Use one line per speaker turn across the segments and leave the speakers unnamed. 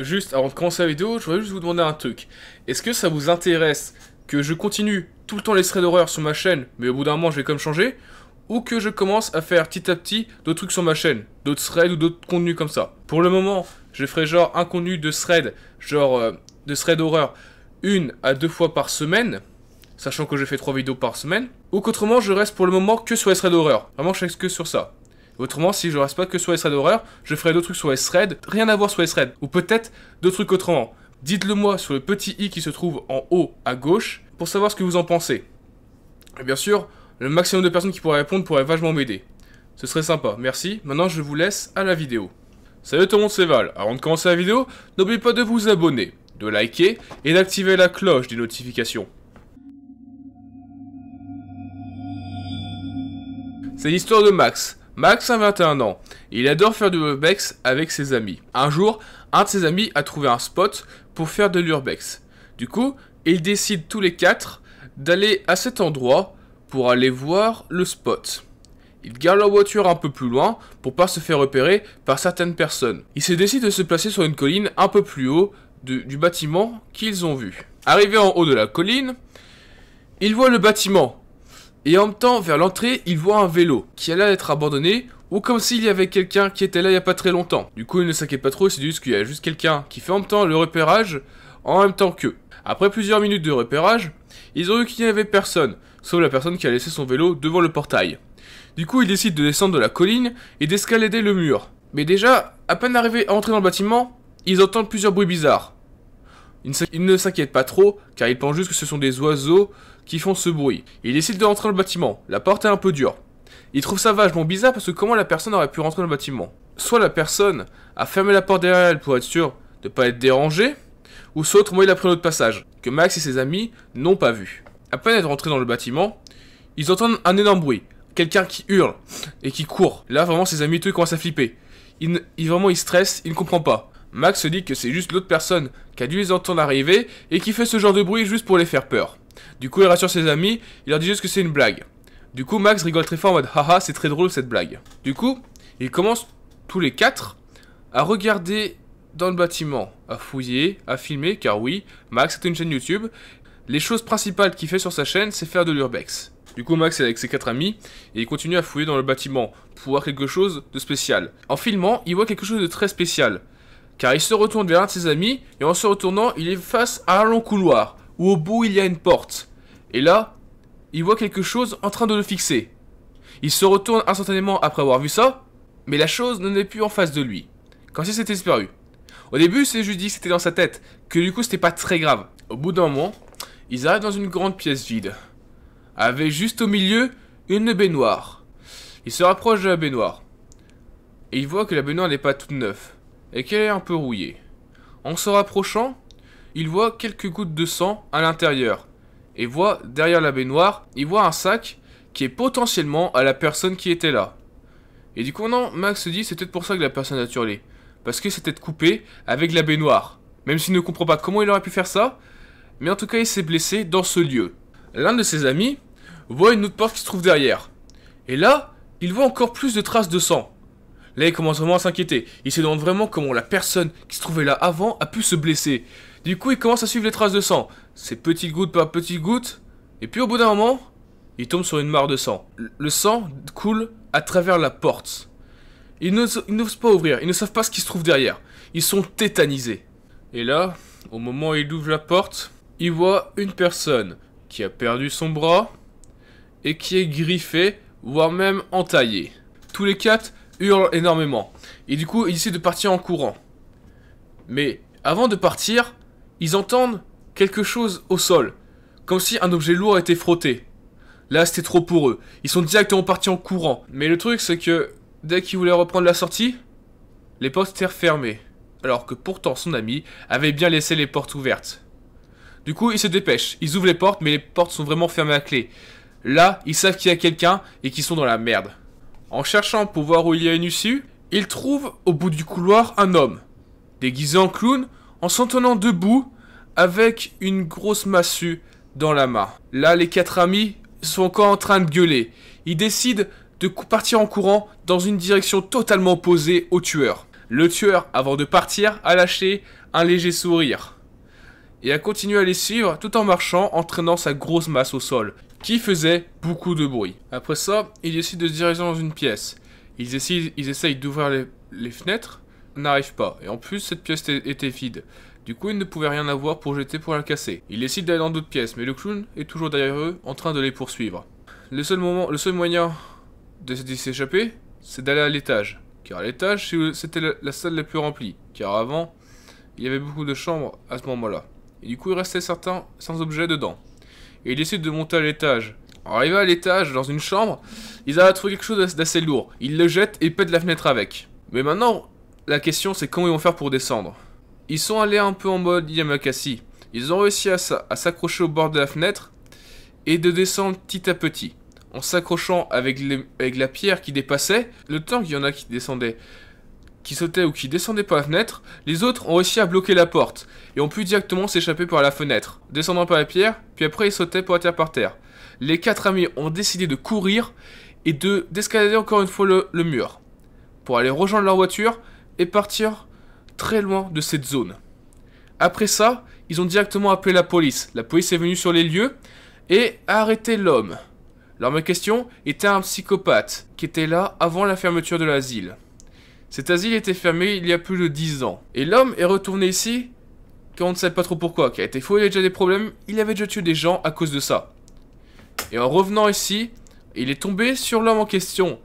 juste avant de commencer la vidéo, je voudrais juste vous demander un truc. Est-ce que ça vous intéresse que je continue tout le temps les threads d'horreur sur ma chaîne, mais au bout d'un moment je vais comme changer, ou que je commence à faire petit à petit d'autres trucs sur ma chaîne, d'autres threads ou d'autres contenus comme ça? Pour le moment, je ferai genre un contenu de thread, genre de thread d'horreur, 1 à 2 fois par semaine, sachant que je fais 3 vidéos par semaine, ou qu'autrement je reste pour le moment que sur les threads d'horreur. Vraiment je reste que sur ça. Autrement, si je reste pas que sur les threads d'horreur, je ferai d'autres trucs sur les threads, rien à voir sur les threads, ou peut-être d'autres trucs autrement. Dites-le moi sur le petit i qui se trouve en haut à gauche, pour savoir ce que vous en pensez. Et bien sûr, le maximum de personnes qui pourraient répondre pourrait vachement m'aider. Ce serait sympa, merci. Maintenant je vous laisse à la vidéo. Salut tout le monde, c'est Val. Avant de commencer la vidéo, n'oubliez pas de vous abonner, de liker et d'activer la cloche des notifications. C'est l'histoire de Max. Max a 21 ans. Il adore faire du urbex avec ses amis. Un jour, un de ses amis a trouvé un spot pour faire de l'urbex. Du coup, ils décident tous les 4 d'aller à cet endroit pour aller voir le spot. Ils garent leur voiture un peu plus loin pour pas se faire repérer par certaines personnes. Ils se décident de se placer sur une colline un peu plus haut du bâtiment qu'ils ont vu. Arrivés en haut de la colline, ils voient le bâtiment. Et en même temps, vers l'entrée, il voit un vélo qui allait être abandonné, ou comme s'il y avait quelqu'un qui était là il n'y a pas très longtemps. Du coup, il ne s'inquiète pas trop, c'est juste qu'il y a juste quelqu'un qui fait en même temps le repérage en même temps qu'eux. Après plusieurs minutes de repérage, ils ont vu qu'il n'y avait personne, sauf la personne qui a laissé son vélo devant le portail. Du coup, ils décident de descendre de la colline et d'escalader le mur. Mais déjà, à peine arrivés à entrer dans le bâtiment, ils entendent plusieurs bruits bizarres. Ils ne s'inquiètent pas trop, car ils pensent juste que ce sont des oiseaux qui font ce bruit. Ils décident de rentrer dans le bâtiment. La porte est un peu dure. Ils trouvent ça vachement bizarre parce que comment la personne aurait pu rentrer dans le bâtiment? Soit la personne a fermé la porte derrière elle pour être sûr de ne pas être dérangée, ou soit autrement il a pris un autre passage, que Max et ses amis n'ont pas vu. À peine être rentrés dans le bâtiment, ils entendent un énorme bruit. Quelqu'un qui hurle et qui court. Là vraiment ses amis tous commencent à flipper. Ils stressent, ils ne comprennent pas. Max se dit que c'est juste l'autre personne qui a dû les entendre arriver et qui fait ce genre de bruit juste pour les faire peur. Du coup il rassure ses amis, il leur dit juste que c'est une blague. Du coup Max rigole très fort en mode haha c'est très drôle cette blague. Du coup ils commencent tous les 4 à regarder dans le bâtiment, à fouiller, à filmer, car oui, Max est une chaîne YouTube. Les choses principales qu'il fait sur sa chaîne c'est faire de l'urbex. Du coup Max est avec ses 4 amis et il continue à fouiller dans le bâtiment pour voir quelque chose de spécial. En filmant il voit quelque chose de très spécial. Car il se retourne vers un de ses amis, et en se retournant, il est face à un long couloir, où au bout il y a une porte. Et là, il voit quelque chose en train de le fixer. Il se retourne instantanément après avoir vu ça, mais la chose n'en est plus en face de lui. Comme si c'était disparu. Au début, c'est juste dit que c'était dans sa tête, que du coup c'était pas très grave. Au bout d'un moment, ils arrivent dans une grande pièce vide, avec juste au milieu une baignoire. Il se rapproche de la baignoire, et il voit que la baignoire n'est pas toute neuve, et qu'elle est un peu rouillée. En se rapprochant, il voit quelques gouttes de sang à l'intérieur, et voit derrière la baignoire, il voit un sac qui est potentiellement à la personne qui était là. Et du coup non, Max se dit c'est peut-être pour ça que la personne a hurlé, parce que c'était coupé avec la baignoire. Même s'il ne comprend pas comment il aurait pu faire ça, mais en tout cas il s'est blessé dans ce lieu. L'un de ses amis voit une autre porte qui se trouve derrière, et là, il voit encore plus de traces de sang. Là, il commence vraiment à s'inquiéter. Il se demande vraiment comment la personne qui se trouvait là avant a pu se blesser. Du coup, il commence à suivre les traces de sang. C'est petite goutte par petite goutte. Et puis, au bout d'un moment, il tombe sur une mare de sang. Le sang coule à travers la porte. Ils n'osent pas ouvrir. Ils ne savent pas ce qui se trouve derrière. Ils sont tétanisés. Et là, au moment où il ouvre la porte, il voit une personne qui a perdu son bras et qui est griffée, voire même entaillée. Tous les 4 hurle énormément. Et du coup, ils décident de partir en courant. Mais avant de partir, ils entendent quelque chose au sol. Comme si un objet lourd était frotté. Là, c'était trop pour eux. Ils sont directement partis en courant. Mais le truc, c'est que dès qu'ils voulaient reprendre la sortie, les portes étaient refermées. Alors que pourtant, son ami avait bien laissé les portes ouvertes. Du coup, ils se dépêchent. Ils ouvrent les portes, mais les portes sont vraiment fermées à clé. Là, ils savent qu'il y a quelqu'un et qu'ils sont dans la merde. En cherchant pour voir où il y a une issue, ils trouvent au bout du couloir un homme, déguisé en clown, en s'en tenant debout, avec une grosse massue dans la main. Là, les 4 amis sont encore en train de gueuler. Ils décident de partir en courant dans une direction totalement opposée au tueur. Le tueur, avant de partir, a lâché un léger sourire et a continué à les suivre tout en marchant, en traînant sa grosse masse au sol, qui faisait beaucoup de bruit. Après ça, il décide de se diriger dans une pièce. Ils essayent d'ouvrir les fenêtres, n'arrivent pas. Et en plus, cette pièce était vide. Du coup, ils ne pouvaient rien avoir pour jeter pour la casser. Ils décident d'aller dans d'autres pièces, mais le clown est toujours derrière eux, en train de les poursuivre. Le seul moyen de s'échapper, c'est d'aller à l'étage. Car à l'étage, c'était la salle la plus remplie. Car avant, il y avait beaucoup de chambres à ce moment-là. Et du coup, il restait certains sans objet dedans. Et ils décident de monter à l'étage. Arrivé à l'étage, dans une chambre, ils avaient trouvé quelque chose d'assez lourd. Ils le jettent et pètent la fenêtre avec. Mais maintenant, la question c'est comment ils vont faire pour descendre. Ils sont allés un peu en mode Yamakasi. Ils ont réussi à s'accrocher au bord de la fenêtre et de descendre petit à petit. En s'accrochant avec la pierre qui dépassait, le temps qu'il y en a qui descendaient, qui sautaient ou qui descendaient par la fenêtre, les autres ont réussi à bloquer la porte et ont pu directement s'échapper par la fenêtre, descendant par la pierre, puis après ils sautaient pour atterrir par terre. Les 4 amis ont décidé de courir et d'escalader encore une fois le mur pour aller rejoindre leur voiture et partir très loin de cette zone. Après ça, ils ont directement appelé la police. La police est venue sur les lieux et a arrêté l'homme. L'homme en question était un psychopathe qui était là avant la fermeture de l'asile. Cet asile était fermé il y a plus de 10 ans. Et l'homme est retourné ici, car on ne sait pas trop pourquoi, car il était fou, il avait déjà des problèmes, il avait déjà tué des gens à cause de ça. Et en revenant ici, il est tombé sur l'homme en question,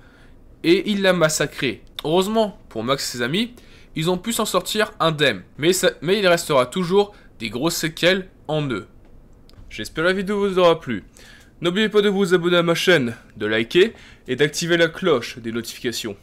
et il l'a massacré. Heureusement, pour Max et ses amis, ils ont pu s'en sortir indemnes, mais il restera toujours des grosses séquelles en eux. J'espère que la vidéo vous aura plu. N'oubliez pas de vous abonner à ma chaîne, de liker, et d'activer la cloche des notifications.